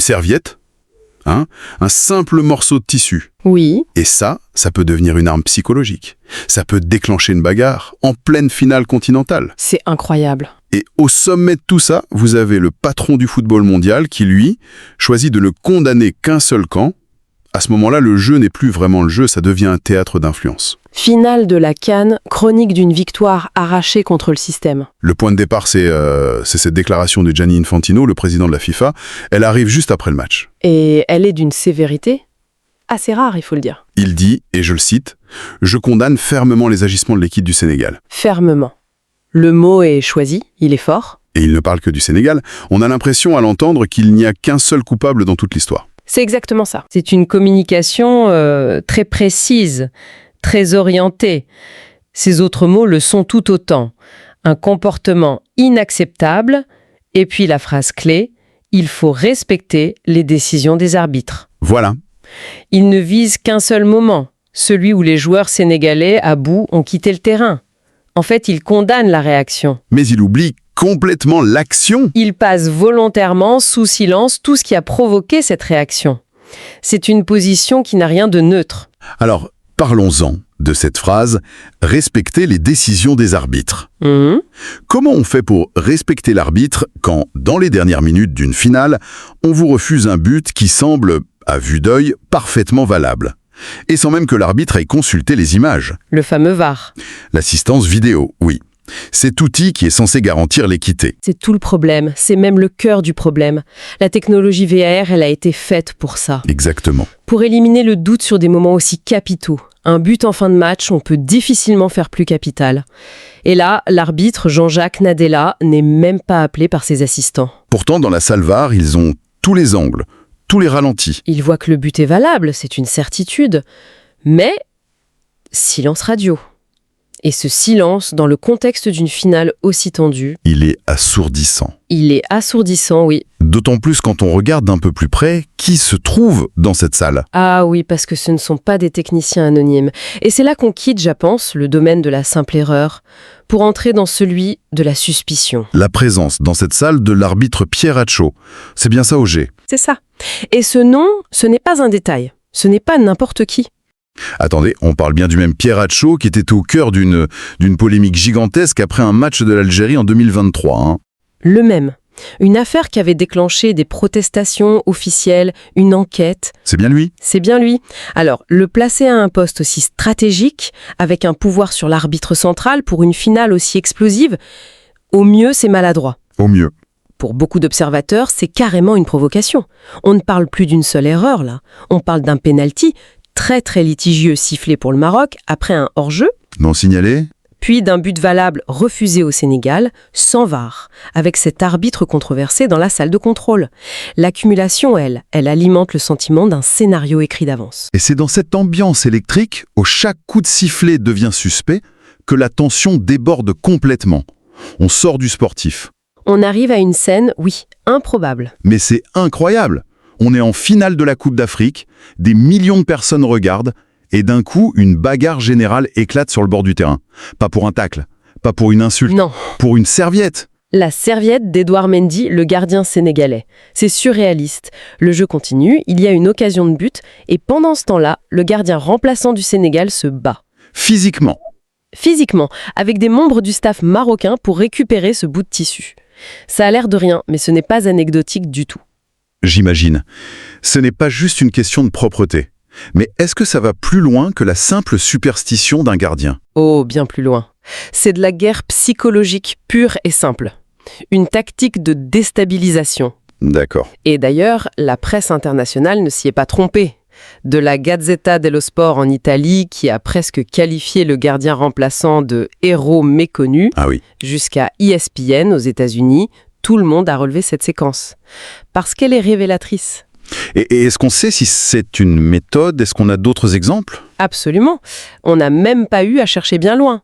serviette, hein, un simple morceau de tissu. Oui, Et ça peut devenir une arme psychologique. Ça peut déclencher une bagarre en pleine finale continentale. c'est incroyable. Et au sommet de tout ça, vous avez le patron du football mondial qui, lui, choisit de ne condamner qu'un seul camp. À ce moment-là, le jeu n'est plus vraiment le jeu, ça devient un théâtre d'influence. Finale de la CAN, chronique d'une victoire arrachée contre le système. Le point de départ, c'est cette déclaration de Gianni Infantino, le président de la FIFA. Elle arrive juste après le match. Et elle est d'une sévérité assez rare, il faut le dire. Il dit, et je le cite, « Je condamne fermement les agissements de l'équipe du Sénégal. » Fermement. Le mot est choisi, il est fort. Et il ne parle que du Sénégal. On a l'impression à l'entendre qu'il n'y a qu'un seul coupable dans toute l'histoire. C'est exactement ça. C'est une communication très précise, très orientée. Ces autres mots le sont tout autant. Un comportement inacceptable, et puis la phrase clé, il faut respecter les décisions des arbitres. Voilà. Il ne vise qu'un seul moment, celui où les joueurs sénégalais à bout ont quitté le terrain. En fait, il condamne la réaction. Mais il oublie complètement l'action. Il passe volontairement sous silence tout ce qui a provoqué cette réaction. C'est une position qui n'a rien de neutre. Alors, parlons-en de cette phrase « respecter les décisions des arbitres ». Comment on fait pour respecter l'arbitre quand, dans les dernières minutes d'une finale, on vous refuse un but qui semble, à vue d'œil, parfaitement valable? Et sans même que l'arbitre ait consulté les images. Le fameux VAR. L'assistance vidéo, oui. Cet outil qui est censé garantir l'équité. C'est tout le problème, c'est même le cœur du problème. La technologie VAR, elle a été faite pour ça. Exactement. Pour éliminer le doute sur des moments aussi capitaux. Un but en fin de match, on peut difficilement faire plus capital. Et là, l'arbitre Jean-Jacques Nadella n'est même pas appelé par ses assistants. Pourtant, dans la salle VAR, ils ont tous les angles, tous les ralentis. Il voit que le but est valable, c'est une certitude. Mais, silence radio. Et ce silence, dans le contexte d'une finale aussi tendue, Il est assourdissant. il est assourdissant, oui. D'autant plus quand on regarde d'un peu plus près qui se trouve dans cette salle. Ah oui, parce que ce ne sont pas des techniciens anonymes. Et c'est là qu'on quitte, je pense, le domaine de la simple erreur, pour entrer dans celui de la suspicion. La présence dans cette salle de l'arbitre Pierre Hatchot. C'est bien ça, Auger. C'est ça. Et ce nom, ce n'est pas un détail. Ce n'est pas n'importe qui. Attendez, on parle bien du même Pierre Hatchot qui était au cœur d'une polémique gigantesque après un match de l'Algérie en 2023. Hein. Le même. Une affaire qui avait déclenché des protestations officielles, une enquête. C'est bien lui? C'est bien lui. Alors, le placer à un poste aussi stratégique, avec un pouvoir sur l'arbitre central pour une finale aussi explosive, au mieux, c'est maladroit. Au mieux. Pour beaucoup d'observateurs, c'est carrément une provocation. On ne parle plus d'une seule erreur, là. On parle d'un penalty très très litigieux sifflé pour le Maroc après un hors-jeu, Non signalé? puis d'un but valable refusé au Sénégal, sans VAR, avec cet arbitre controversé dans la salle de contrôle. L'accumulation, elle alimente le sentiment d'un scénario écrit d'avance. Et c'est dans cette ambiance électrique, où chaque coup de sifflet devient suspect, que la tension déborde complètement. On sort du sportif. On arrive à une scène, oui, improbable. Mais c'est incroyable. On est en finale de la Coupe d'Afrique, des millions de personnes regardent, et d'un coup, une bagarre générale éclate sur le bord du terrain. Pas pour un tacle, pas pour une insulte, Non, pour une serviette. la serviette d'Edouard Mendy, le gardien sénégalais. C'est surréaliste. Le jeu continue, il y a une occasion de but, et pendant ce temps-là, le gardien remplaçant du Sénégal se bat. Physiquement. Physiquement, avec des membres du staff marocain pour récupérer ce bout de tissu. Ça a l'air de rien, mais ce n'est pas anecdotique du tout. J'imagine. Ce n'est pas juste une question de propreté. Mais est-ce que ça va plus loin que la simple superstition d'un gardien? Oh, bien plus loin. C'est de la guerre psychologique pure et simple. Une tactique de déstabilisation. D'accord. Et d'ailleurs, la presse internationale ne s'y est pas trompée. De la Gazzetta dello Sport en Italie, qui a presque qualifié le gardien remplaçant de héros méconnu, Ah oui. jusqu'à ESPN aux États-Unis, tout le monde a relevé cette séquence. Parce qu'elle est révélatrice. Et est-ce qu'on sait si c'est une méthode? Est-ce qu'on a d'autres exemples? Absolument. On n'a même pas eu à chercher bien loin.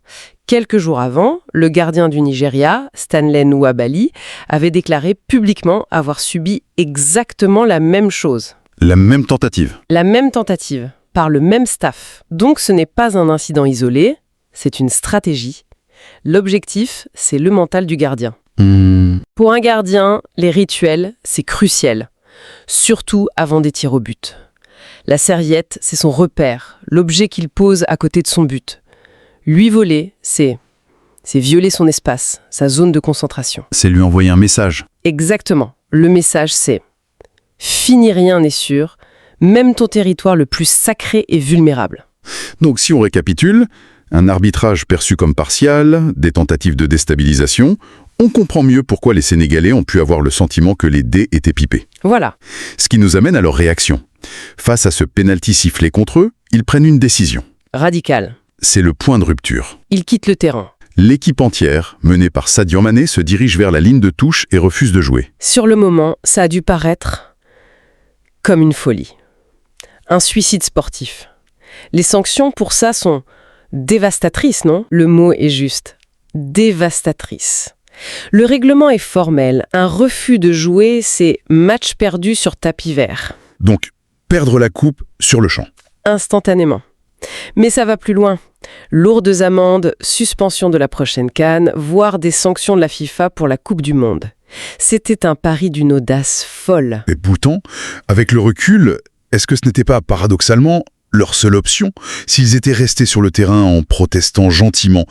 Quelques jours avant, le gardien du Nigeria, Stanley Nwabali, avait déclaré publiquement avoir subi exactement la même chose. La même tentative. La même tentative, par le même staff. Donc ce n'est pas un incident isolé, c'est une stratégie. L'objectif, c'est le mental du gardien. Pour un gardien, les rituels, c'est crucial. surtout avant des tirs au but. La serviette, c'est son repère, l'objet qu'il pose à côté de son but. Lui voler, c'est violer son espace, sa zone de concentration. C'est lui envoyer un message. Exactement. Le message, c'est « Fini rien n'est sûr, même ton territoire le plus sacré est vulnérable. » Donc si on récapitule, un arbitrage perçu comme partial, des tentatives de déstabilisation, on comprend mieux pourquoi les Sénégalais ont pu avoir le sentiment que les dés étaient pipés. Voilà. Ce qui nous amène à leur réaction. Face à ce pénalty sifflé contre eux, ils prennent une décision. Radical. C'est le point de rupture. Ils quittent le terrain. L'équipe entière, menée par Sadio Mané, se dirige vers la ligne de touche et refuse de jouer. Sur le moment, ça a dû paraître comme une folie. Un suicide sportif. Les sanctions pour ça sont dévastatrices, non? Le mot est juste. Dévastatrices. Le règlement est formel. Un refus de jouer, c'est match perdu sur tapis vert. Donc, perdre la coupe sur le champ. Instantanément. Mais ça va plus loin. Lourdes amendes, suspension de la prochaine CAN, voire des sanctions de la FIFA pour la Coupe du Monde. C'était un pari d'une audace folle. Et pourtant, avec le recul, est-ce que ce n'était pas, paradoxalement, leur seule option? S'ils étaient restés sur le terrain en protestant gentiment,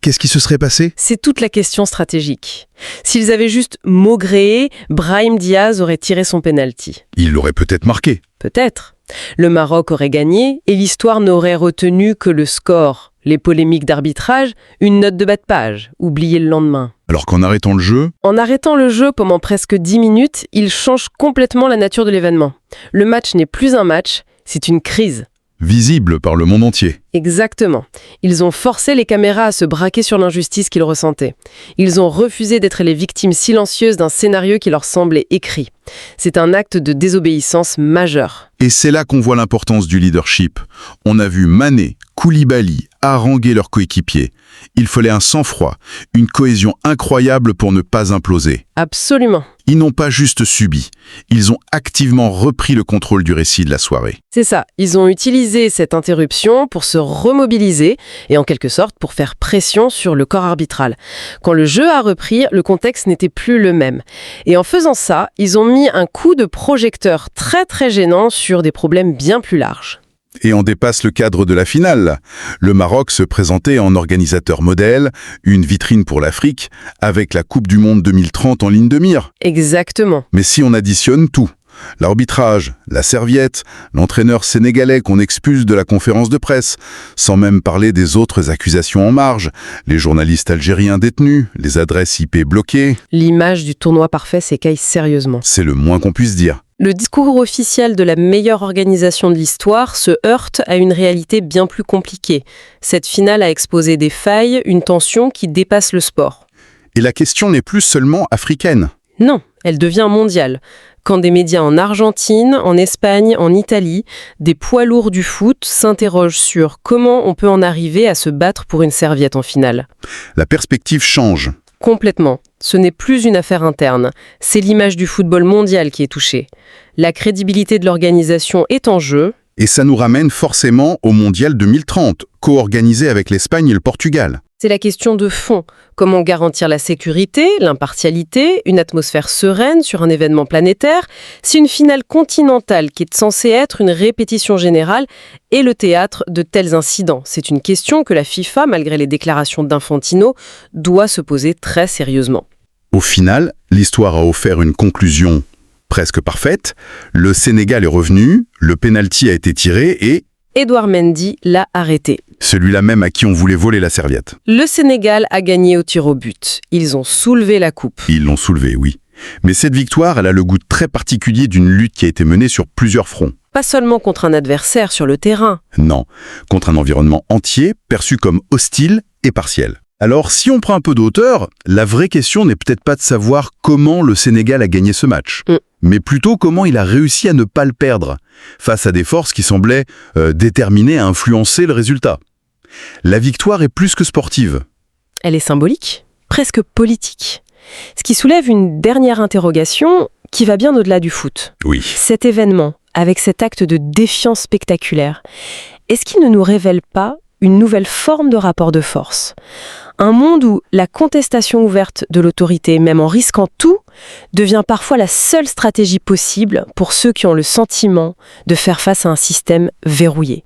qu'est-ce qui se serait passé? C'est toute la question stratégique. S'ils avaient juste maugréé, Brahim Diaz aurait tiré son penalty. Ils l'auraient peut-être marqué. Peut-être. Le Maroc aurait gagné et l'histoire n'aurait retenu que le score, les polémiques d'arbitrage, une note de bas de page, oubliée le lendemain. Alors qu'en arrêtant le jeu... En arrêtant le jeu pendant presque 10 minutes, il change complètement la nature de l'événement. Le match n'est plus un match, c'est une crise. Visible par le monde entier. Exactement. Ils ont forcé les caméras à se braquer sur l'injustice qu'ils ressentaient. Ils ont refusé d'être les victimes silencieuses d'un scénario qui leur semblait écrit. C'est un acte de désobéissance majeur. Et c'est là qu'on voit l'importance du leadership. On a vu Mané, Koulibaly haranguer leurs coéquipiers. Il fallait un sang-froid, une cohésion incroyable pour ne pas imploser. Absolument. Ils n'ont pas juste subi, ils ont activement repris le contrôle du récit de la soirée. C'est ça, ils ont utilisé cette interruption pour se remobiliser et en quelque sorte pour faire pression sur le corps arbitral. Quand le jeu a repris, le contexte n'était plus le même. Et en faisant ça, ils ont mis un coup de projecteur très très gênant sur des problèmes bien plus larges. Et on dépasse le cadre de la finale. Le Maroc se présentait en organisateur modèle, une vitrine pour l'Afrique, avec la Coupe du Monde 2030 en ligne de mire. Exactement. Mais si on additionne tout, l'arbitrage, la serviette, l'entraîneur sénégalais qu'on expulse de la conférence de presse, sans même parler des autres accusations en marge, les journalistes algériens détenus, les adresses IP bloquées... L'image du tournoi parfait s'écaille sérieusement. C'est le moins qu'on puisse dire. Le discours officiel de la meilleure organisation de l'histoire se heurte à une réalité bien plus compliquée. Cette finale a exposé des failles, une tension qui dépasse le sport. Et la question n'est plus seulement africaine. Non, elle devient mondiale. Quand des médias en Argentine, en Espagne, en Italie, des poids lourds du foot s'interrogent sur comment on peut en arriver à se battre pour une serviette en finale. La perspective change. Complètement. Ce n'est plus une affaire interne. C'est l'image du football mondial qui est touchée. La crédibilité de l'organisation est en jeu. Et ça nous ramène forcément au Mondial 2030, co-organisé avec l'Espagne et le Portugal. C'est la question de fond. Comment garantir la sécurité, l'impartialité, une atmosphère sereine sur un événement planétaire, si une finale continentale qui est censée être une répétition générale est le théâtre de tels incidents? C'est une question que la FIFA, malgré les déclarations d'Infantino, doit se poser très sérieusement. Au final, l'histoire a offert une conclusion presque parfaite. Le Sénégal est revenu, le pénalty a été tiré et... Edouard Mendy l'a arrêté. Celui-là même à qui on voulait voler la serviette. Le Sénégal a gagné au tir au but. Ils ont soulevé la coupe. Ils l'ont soulevée, oui. Mais cette victoire, elle a le goût très particulier d'une lutte qui a été menée sur plusieurs fronts. Pas seulement contre un adversaire sur le terrain. Non, contre un environnement entier, perçu comme hostile et partiel. Alors, si on prend un peu de hauteur, la vraie question n'est peut-être pas de savoir comment le Sénégal a gagné ce match, mais plutôt comment il a réussi à ne pas le perdre, face à des forces qui semblaient déterminées à influencer le résultat. La victoire est plus que sportive. Elle est symbolique, presque politique. Ce qui soulève une dernière interrogation qui va bien au-delà du foot. Oui. Cet événement, avec cet acte de défiance spectaculaire, est-ce qu'il ne nous révèle pas une nouvelle forme de rapport de force. Un monde où la contestation ouverte de l'autorité, même en risquant tout, devient parfois la seule stratégie possible pour ceux qui ont le sentiment de faire face à un système verrouillé.